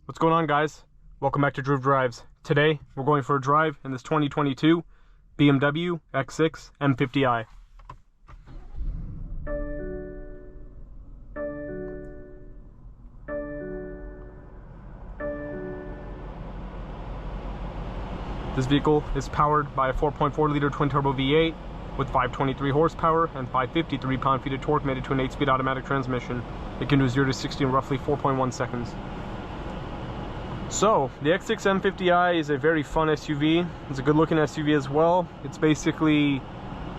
What's going on, guys? Welcome back to Drew Drives. Today we're going for a drive in this 2022 BMW X6 M50i. This vehicle is powered by a 4.4 liter twin turbo V8 with 523 horsepower and 553 pound-feet of torque, mated to an 8-speed automatic transmission. It can do 0 to 60 in roughly 4.1 seconds. So, the X6 M50i is a very fun SUV. It's a good looking SUV as well. It's basically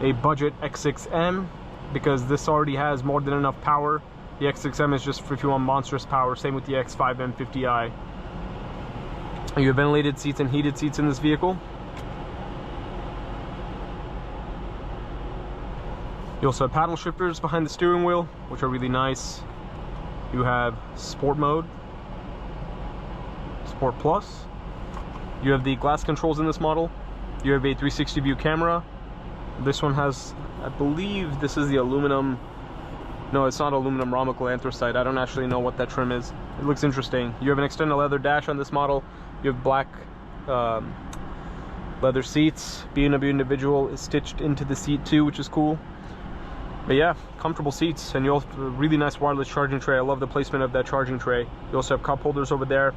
a budget X6M because this already has more than enough power. The X6M is just if you want monstrous power. Same with the X5 M50i. You have ventilated seats and heated seats in this vehicle. You also have paddle shifters behind the steering wheel, which are really nice. You have sport mode, Sport Plus. You have the glass controls in this model. You have a 360 view camera. This one has, I believe this is the aluminum, no, it's not aluminum rhombus anthracite. I don't actually know what that trim is. It looks interesting. You have an extended leather dash on this model. You have black leather seats. BMW individual is stitched into the seat too, which is cool. But yeah, comfortable seats, and you also have a really nice wireless charging tray. I love the placement of that charging tray. You also have cup holders over there.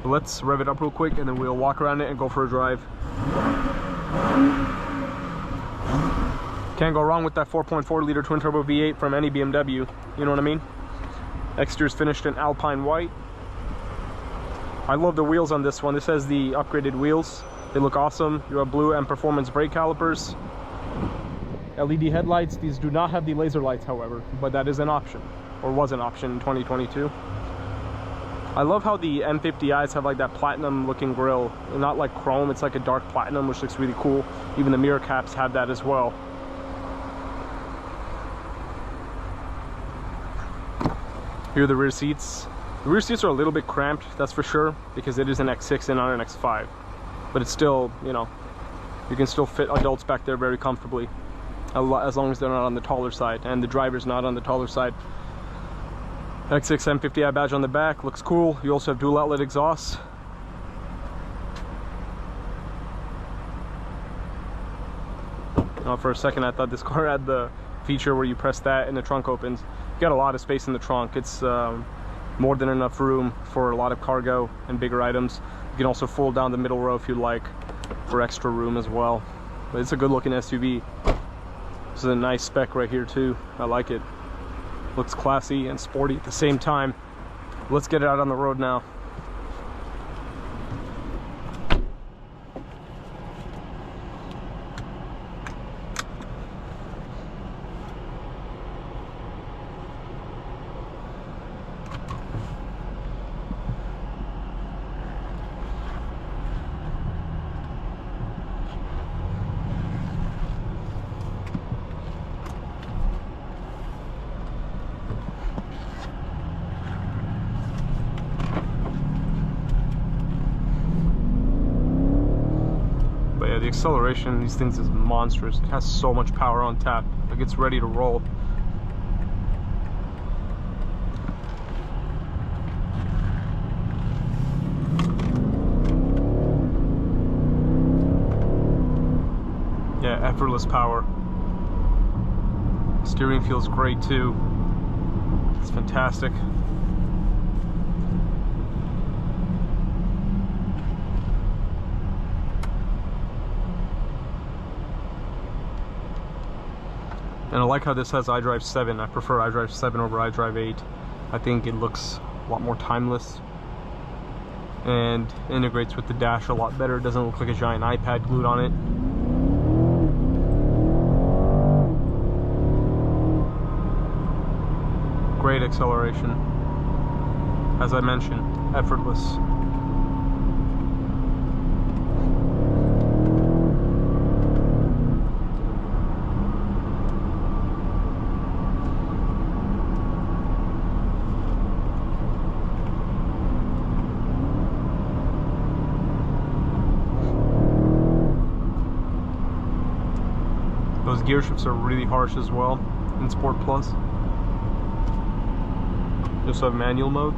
But let's rev it up real quick and then we'll walk around it and go for a drive. Can't go wrong with that 4.4 liter twin turbo V8 from any BMW, you know what I mean? Exterior's finished in Alpine white. I love the wheels on this one. This has the upgraded wheels. They look awesome. You have blue and performance brake calipers. LED headlights. These do not have the laser lights, however, but that is an option, or was an option in 2022. I love how the M50i's have like that platinum looking grille, not like chrome, it's like a dark platinum, which looks really cool. Even the mirror caps have that as well. Here are the rear seats. The rear seats are a little bit cramped, that's for sure, because it is an X6 and not an X5. But it's still, you know, you can still fit adults back there very comfortably, as long as they're not on the taller side, and the driver's not on the taller side. X6 M50i badge on the back, looks cool. You also have dual outlet exhausts. For a second I thought this car had the feature where you press that and the trunk opens. You got a lot of space in the trunk. It's more than enough room for a lot of cargo and bigger items. You can also fold down the middle row if you like, for extra room as well. But it's a good looking SUV. This is a nice spec right here too. I like it. Looks classy and sporty at the same time. Let's get it out on the road now. The acceleration in these things is monstrous. It has so much power on tap. Like, it's ready to roll. Yeah, effortless power. Steering feels great too. It's fantastic. And I like how this has iDrive 7. I prefer iDrive 7 over iDrive 8. I think it looks a lot more timeless and integrates with the dash a lot better. It doesn't look like a giant iPad glued on it. Great acceleration. As I mentioned, effortless. Those gear shifts are really harsh as well in Sport Plus. You also have manual mode.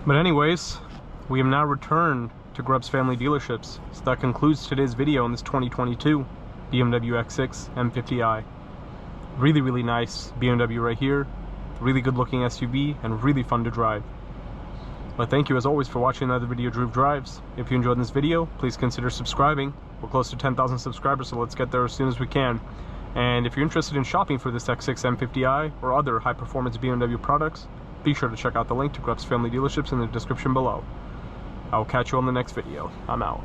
But anyways, we have now returned to Grubbs Family Dealerships. So that concludes today's video on this 2022 BMW X6 M50i. Really, really nice BMW right here. Really good looking SUV and really fun to drive. But thank you as always for watching another video Drew Drives. If you enjoyed this video, please consider subscribing. We're close to 10,000 subscribers, so let's get there as soon as we can. And if you're interested in shopping for this X6 M50i or other high-performance BMW products, be sure to check out the link to Grubbs Family Dealerships in the description below. I will catch you on the next video. I'm out.